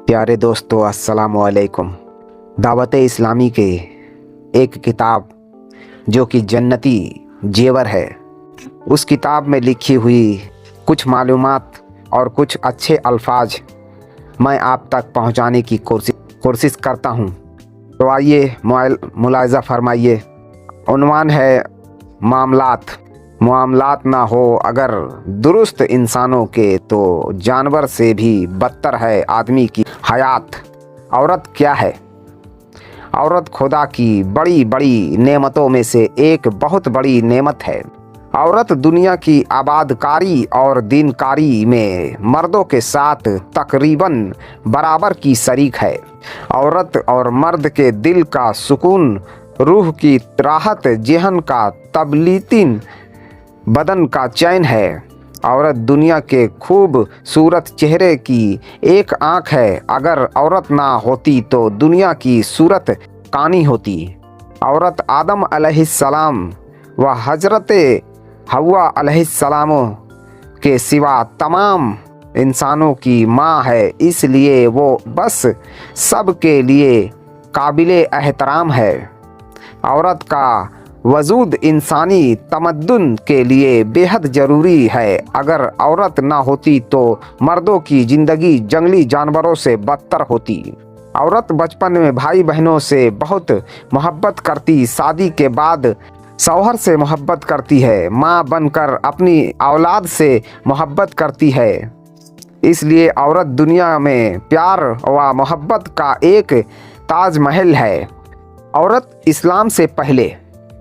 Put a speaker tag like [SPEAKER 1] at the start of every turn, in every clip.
[SPEAKER 1] प्यारे दोस्तों, अस्सलाम वालेकुम। दावत इस्लामी के एक किताब जो कि जन्नती जेवर है, उस किताब में लिखी हुई कुछ मालूमात और कुछ अच्छे अल्फाज मैं आप तक पहुंचाने की कोशिश करता हूं। तो आइए मुलाहिज़ा फरमाइए। उन्वान है मामलात ना हो अगर दुरुस्त इंसानों के तो जानवर से भी बदतर है आदमी की हयात। औरत क्या है? औरत खुदा की बड़ी बड़ी नेमतों में से एक बहुत बड़ी नेमत है। औरत दुनिया की आबादकारी और दीनकारी में मर्दों के साथ तकरीबन बराबर की शरीक है। औरत और मर्द के दिल का सुकून, रूह की राहत, जेहन का तबलीतिन, बदन का चैन है। औरत दुनिया के खूबसूरत चेहरे की एक आँख है। अगर औरत ना होती तो दुनिया की सूरत कानी होती। औरत आदम अलैहिस्सलाम व हजरत हव्वा अलैहिस्सलाम के सिवा तमाम इंसानों की माँ है, इसलिए वो बस सब के लिए काबिले एहतराम है। औरत का वजूद इंसानी तमद्दुन के लिए बेहद ज़रूरी है। अगर औरत ना होती तो मर्दों की ज़िंदगी जंगली जानवरों से बदतर होती। औरत बचपन में भाई बहनों से बहुत मोहब्बत करती, शादी के बाद शौहर से मोहब्बत करती है, माँ बनकर अपनी औलाद से मोहब्बत करती है। इसलिए औरत दुनिया में प्यार व मोहब्बत का एक ताजमहल है। औरत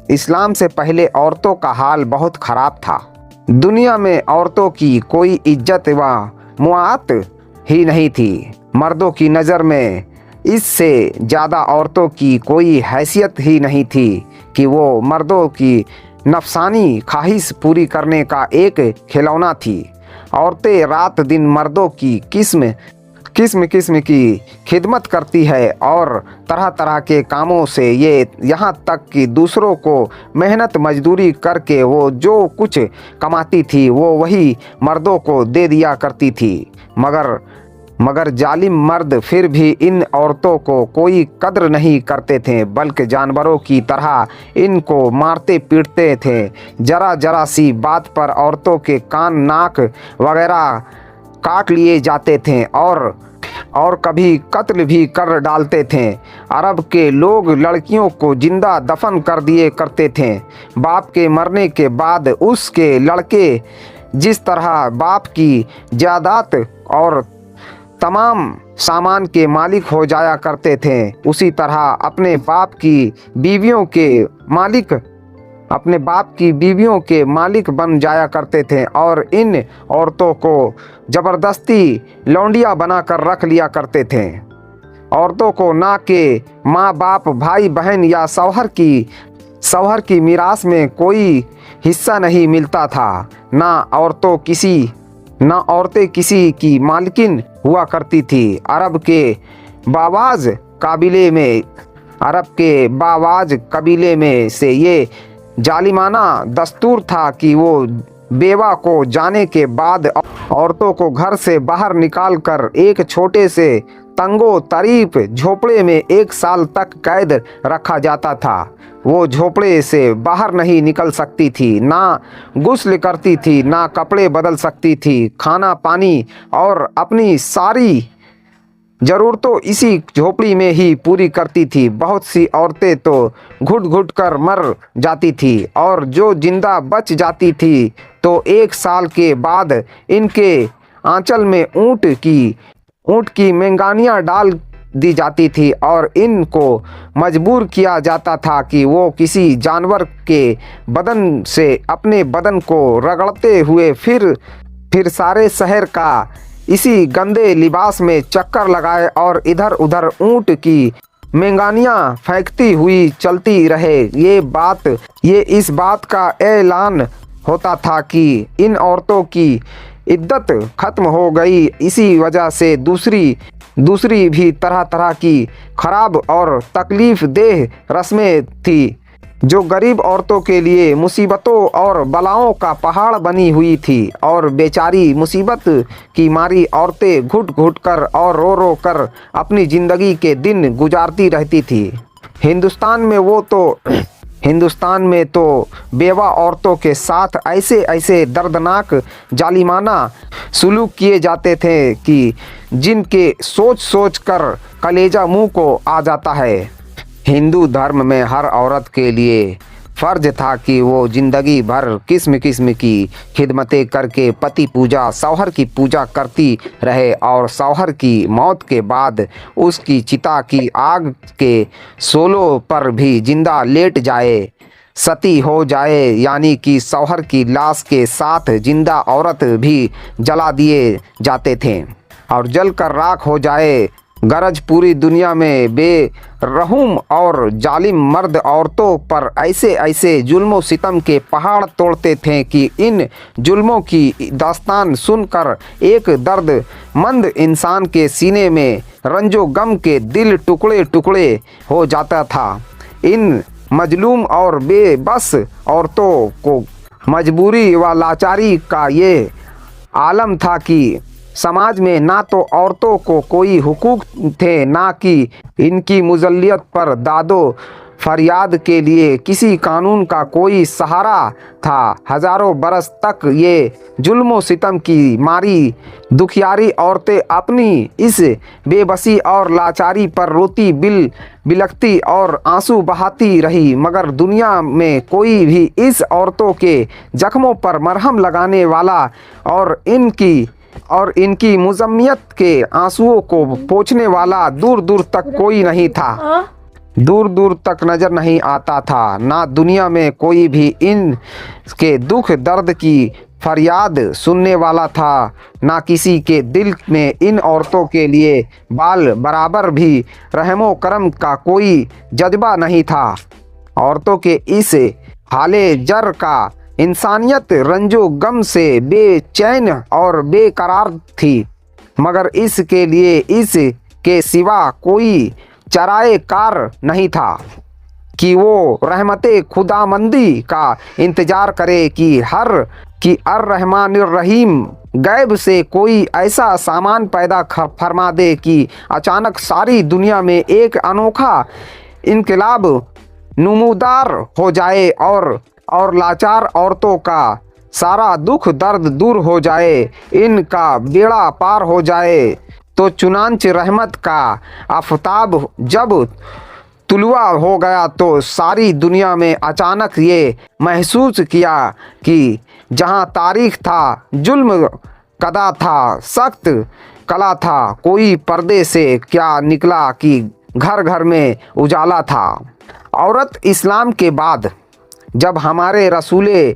[SPEAKER 1] इस्लाम से पहले औरतों का हाल बहुत ख़राब था। दुनिया में औरतों की कोई इज्जत व मुआत ही नहीं थी। मर्दों की नज़र में इससे ज़्यादा औरतों की कोई हैसियत ही नहीं थी कि वो मर्दों की नफसानी ख्वाहिश पूरी करने का एक खिलौना थी। औरतें रात दिन मर्दों की किस्म की खिदमत करती है और तरह तरह के कामों से ये यहाँ तक कि दूसरों को मेहनत मजदूरी करके वो जो कुछ कमाती थी वो वही मर्दों को दे दिया करती थी। मगर जालिम मर्द फिर भी इन औरतों को कोई कद्र नहीं करते थे, बल्कि जानवरों की तरह इनको मारते पीटते थे। जरा जरा सी बात पर औरतों के कान, नाक वगैरह काट लिए जाते थे और कभी कत्ल भी कर डालते थे। अरब के लोग लड़कियों को जिंदा दफन कर दिए करते थे। बाप के मरने के बाद उसके लड़के जिस तरह बाप की जायदाद और तमाम सामान के मालिक हो जाया करते थे, उसी तरह अपने बाप की बीवियों के मालिक बन जाया करते थे और इन औरतों को ज़बरदस्ती लौंडिया बनाकर रख लिया करते थे। औरतों को ना के माँ बाप, भाई बहन या शौहर की मीरास में कोई हिस्सा नहीं मिलता था। ना औरतें किसी की मालकिन हुआ करती थी। अरब के बावाज कबीले में से ये जालिमाना दस्तूर था कि वो बेवा को जाने के बाद औरतों को घर से बाहर निकालकर एक छोटे से तंगो तरीफ झोपड़े में 1 साल तक कैद रखा जाता था। वो झोपड़े से बाहर नहीं निकल सकती थी, ना गुस्ल करती थी, ना कपड़े बदल सकती थी। खाना पानी और अपनी सारी ज़रूरतों इसी झोपड़ी में ही पूरी करती थी। बहुत सी औरतें तो घुट घुट कर मर जाती थी और जो जिंदा बच जाती थी तो 1 साल के बाद इनके आंचल में ऊँट की मेंगानियाँ डाल दी जाती थी और इनको मजबूर किया जाता था कि वो किसी जानवर के बदन से अपने बदन को रगड़ते हुए फिर सारे शहर का इसी गंदे लिबास में चक्कर लगाए और इधर उधर ऊँट की मेंगानियाँ फेंकती हुई चलती रहे। ये इस बात का ऐलान होता था कि इन औरतों की इद्दत ख़त्म हो गई। इसी वजह से दूसरी भी तरह तरह की खराब और तकलीफ़ देह रस्में थी जो गरीब औरतों के लिए मुसीबतों और बलाओं का पहाड़ बनी हुई थी, और बेचारी मुसीबत की मारी औरतें घुट घुट कर और रो रो कर अपनी ज़िंदगी के दिन गुजारती रहती थी। हिंदुस्तान में तो बेवा औरतों के साथ ऐसे ऐसे दर्दनाक जालिमाना सुलूक किए जाते थे कि जिनके सोच सोच कर कलेजा मुंह को आ जाता है। हिंदू धर्म में हर औरत के लिए फ़र्ज था कि वो ज़िंदगी भर किस्म किस्म की खिदमतें करके पति पूजा शौहर की पूजा करती रहे, और शौहर की मौत के बाद उसकी चिता की आग के शोलों पर भी जिंदा लेट जाए, सती हो जाए, यानी कि शौहर की लाश के साथ जिंदा औरत भी जला दिए जाते थे और जलकर राख हो जाए। गरज पूरी दुनिया में बेरहूम और जालिम मर्द औरतों पर ऐसे ऐसे जुल्मों सितम के पहाड़ तोड़ते थे कि इन जुल्मों की दास्तान सुनकर एक दर्दमंद इंसान के सीने में रंजो गम के दिल टुकड़े टुकड़े हो जाता था। इन मजलूम और बेबस औरतों को मजबूरी व लाचारी का ये आलम था कि समाज में ना तो औरतों को कोई हुकूक थे, ना कि इनकी मुज़ल्लियत पर दादो फरियाद के लिए किसी कानून का कोई सहारा था। हज़ारों बरस तक ये जुल्मों सितम की मारी दुखियारी औरतें अपनी इस बेबसी और लाचारी पर रोती बिलखती और आंसू बहाती रही, मगर दुनिया में कोई भी इस औरतों के जख्मों पर मरहम लगाने वाला और इनकी मुज़म्मियत के आंसुओं को पोंछने वाला दूर दूर तक कोई नहीं था, दूर दूर तक नज़र नहीं आता था। ना दुनिया में कोई भी इनके दुख दर्द की फरियाद सुनने वाला था, ना किसी के दिल में इन औरतों के लिए बाल बराबर भी रहमो करम का कोई जज्बा नहीं था। औरतों के इस हाले जर का इंसानियत रंजो गम से बेचैन और बेकरार थी, मगर इसके लिए इसके सिवा कोई चराए कार नहीं था कि वो रहमते खुदामंदी का इंतज़ार करे कि अर्रहमानिर्रहीम गैब से कोई ऐसा सामान पैदा फरमा दे कि अचानक सारी दुनिया में एक अनोखा इनकलाब नमूदार हो जाए और लाचार औरतों का सारा दुख दर्द दूर हो जाए, इनका बेड़ा पार हो जाए। तो चुनांच रहमत का आफताब जब तुलुआ हो गया तो सारी दुनिया में अचानक ये महसूस किया कि जहां तारीख था, जुल्म कदा था, सख्त कला था, कोई पर्दे से क्या निकला कि घर घर में उजाला था। औरत इस्लाम के बाद जब हमारे रसूले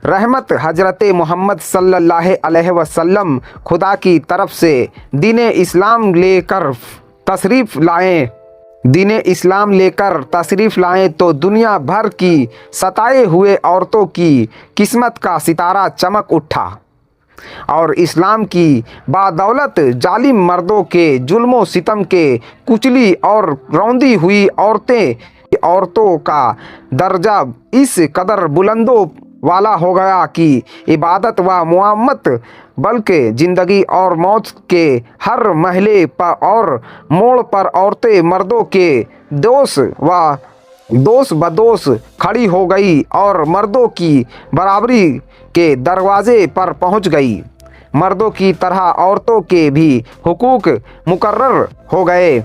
[SPEAKER 1] रहमत हजरत मोहम्मद सल्लल्लाहु अलैहि वसल्लम खुदा की तरफ से दीन इस्लाम लेकर तशरीफ़ लाएं तो दुनिया भर की सताए हुए औरतों की किस्मत का सितारा चमक उठा और इस्लाम की बादौलत जालिम मर्दों के जुल्मों सितम के कुचली और रौंदी हुई औरतों का दर्जा इस कदर बुलंदों वाला हो गया कि इबादत व मुआमत बल्कि ज़िंदगी और मौत के हर महले पर और मोड़ पर औरतें मर्दों के दोष बदोश खड़ी हो गई और मर्दों की बराबरी के दरवाजे पर पहुंच गई। मर्दों की तरह औरतों के भी हुकूक मुकर्रर हो गए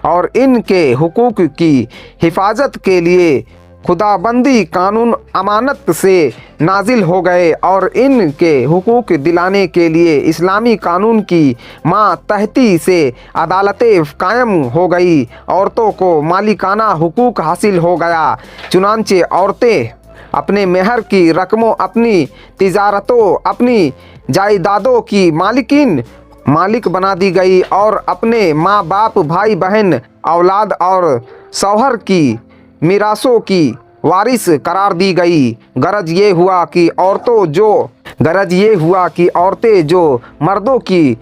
[SPEAKER 1] और इनके हुकूक की हिफाजत के लिए खुदाबंदी कानून अमानत से नाजिल हो गए और इनके हुकूक दिलाने के लिए इस्लामी कानून की मातहती से अदालतें कायम हो गई। औरतों को मालिकाना हुकूक हासिल हो गया। चुनांचे औरतें अपने मेहर की रकमों, अपनी तिजारतों, अपनी जायदादों की मालिक बना दी गई और अपने माँ बाप, भाई बहन, औलाद और शौहर की मीरासों की वारिस करार दी गई। गरज ये हुआ कि औरतों जो गरज ये हुआ कि औरतें जो मर्दों की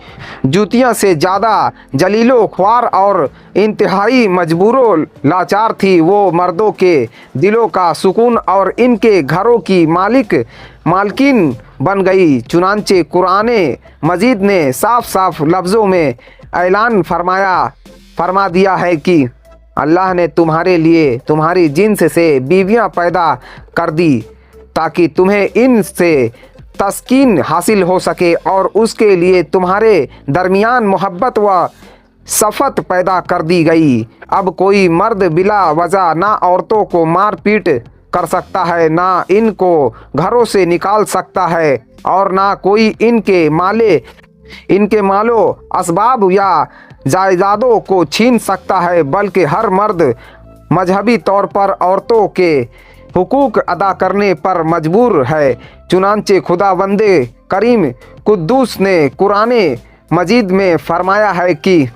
[SPEAKER 1] जूतियां से ज़्यादा जलीलो ख्वार और इंतहाई मजबूरों लाचार थी, वो मर्दों के दिलों का सुकून और इनके घरों की मालकिन बन गई। चुनांचे कुराने मजीद ने साफ साफ लफ्ज़ों में ऐलान फरमा दिया है कि अल्लाह ने तुम्हारे लिए तुम्हारी जिन्स से बीवियां पैदा कर दी ताकि तुम्हें इनसे तस्कीन हासिल हो सके और उसके लिए तुम्हारे दरमियान मोहब्बत व सफ़त पैदा कर दी गई। अब कोई मर्द बिला वजह ना औरतों को मार पीट कर सकता है, ना इनको घरों से निकाल सकता है और ना कोई इनके मालो असबाब या जायदादों को छीन सकता है, बल्कि हर मर्द मजहबी तौर पर औरतों के हुकूक अदा करने पर मजबूर है। चुनांचे खुदावंदे करीम कुद्दूस ने कुराने मजीद में फरमाया है कि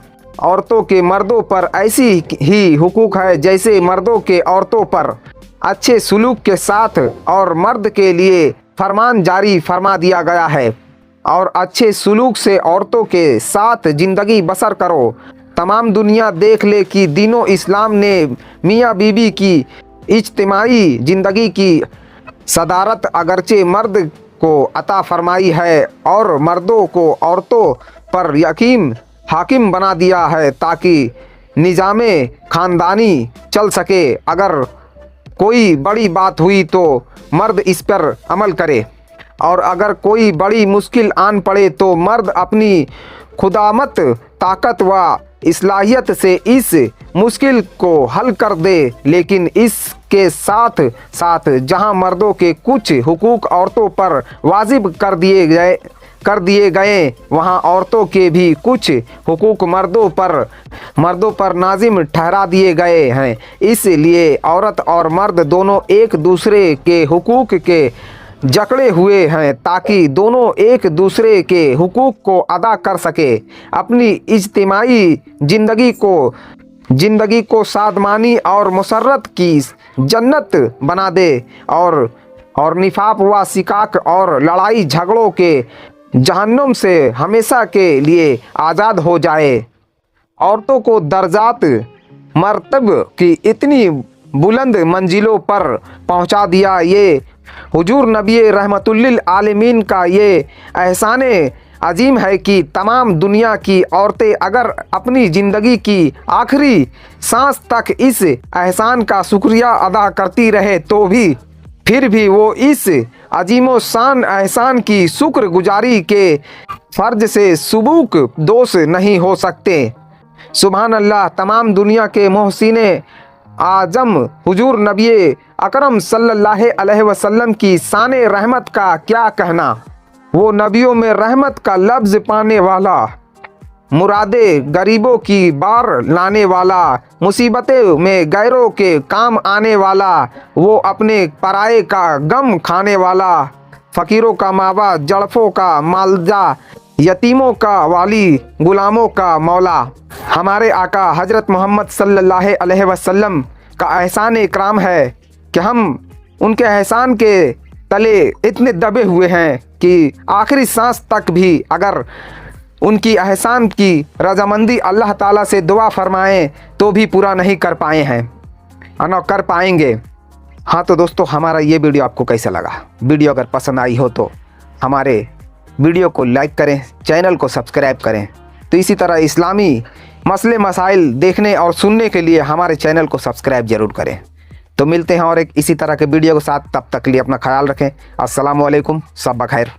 [SPEAKER 1] औरतों के मर्दों पर ऐसी ही हुकूक है जैसे मर्दों के औरतों पर। अच्छे सुलूक के साथ और मर्द के लिए फरमान जारी फरमा दिया गया है और अच्छे सुलूक से औरतों के साथ ज़िंदगी बसर करो। तमाम दुनिया देख ले कि दीनों इस्लाम ने मियाँ बीबी की इज्तिमाई ज़िंदगी की सदारत अगरचे मर्द को अता फरमाई है और मर्दों को औरतों पर हाकिम बना दिया है ताकि निज़ामे ख़ानदानी चल सके। अगर कोई बड़ी बात हुई तो मर्द इस पर अमल करे और अगर कोई बड़ी मुश्किल आन पड़े तो मर्द अपनी खुदामत ताकत व इस्लाहियत से इस मुश्किल को हल कर दे। लेकिन इसके साथ साथ जहां मर्दों के कुछ हुकूक औरतों पर वाजिब कर दिए गए वहां औरतों के भी कुछ हुकूक मर्दों पर नाजिम ठहरा दिए गए हैं। इसलिए औरत और मर्द दोनों एक दूसरे के हुकूक के जकड़े हुए हैं ताकि दोनों एक दूसरे के हुकूक को अदा कर सके, अपनी इज्तिमाई ज़िंदगी को सादमानी और मुसर्रत की जन्नत बना दे और निफाक व सिकाक और लड़ाई झगड़ों के जहन्नुम से हमेशा के लिए आज़ाद हो जाए। औरतों को दर्जात मर्तब की इतनी बुलंद मंजिलों पर पहुंचा दिया। ये हुजूर नबी रहमतुल्लिल आलमीन का ये एहसान अजीम है कि तमाम दुनिया की औरतें अगर अपनी ज़िंदगी की आखिरी सांस तक इस एहसान का शुक्रिया अदा करती रहे तो भी फिर भी वो इस अजीमो शान एहसान की शुक्रगुजारी के फ़र्ज से सुबूक दोष नहीं हो सकते। सुभान अल्लाह। तमाम दुनिया के मोहसिने आजम हुजूर नबी अकरम सल्लल्लाहु अलैहि वसल्लम की शान रहमत का क्या कहना। वो नबियों में रहमत का लफ्ज़ पाने वाला, मुरादे गरीबों की बार लाने वाला, मुसीबतें में गैरों के काम आने वाला, वो अपने पराये का गम खाने वाला, फ़कीरों का मावा, जड़फों का मालजा, यतीमों का वाली, गुलामों का मौला। हमारे आका हज़रत मोहम्मद सल्लल्लाहु अलैहि वसल्लम का एहसान इकराम है कि हम उनके एहसान के तले इतने दबे हुए हैं कि आखिरी सांस तक भी अगर उनकी एहसान की रजामंदी अल्लाह ताला से दुआ फरमाएं तो भी पूरा नहीं कर पाए हैं और न कर पाएंगे। हाँ तो दोस्तों, हमारा ये वीडियो आपको कैसा लगा? वीडियो अगर पसंद आई हो तो हमारे वीडियो को लाइक करें, चैनल को सब्सक्राइब करें। तो इसी तरह इस्लामी मसले मसाइल देखने और सुनने के लिए हमारे चैनल को सब्सक्राइब ज़रूर करें। तो मिलते हैं और एक इसी तरह के वीडियो के साथ। तब तक के लिए अपना ख्याल रखें। अस्सलामु अलैकुम। सब बखैर।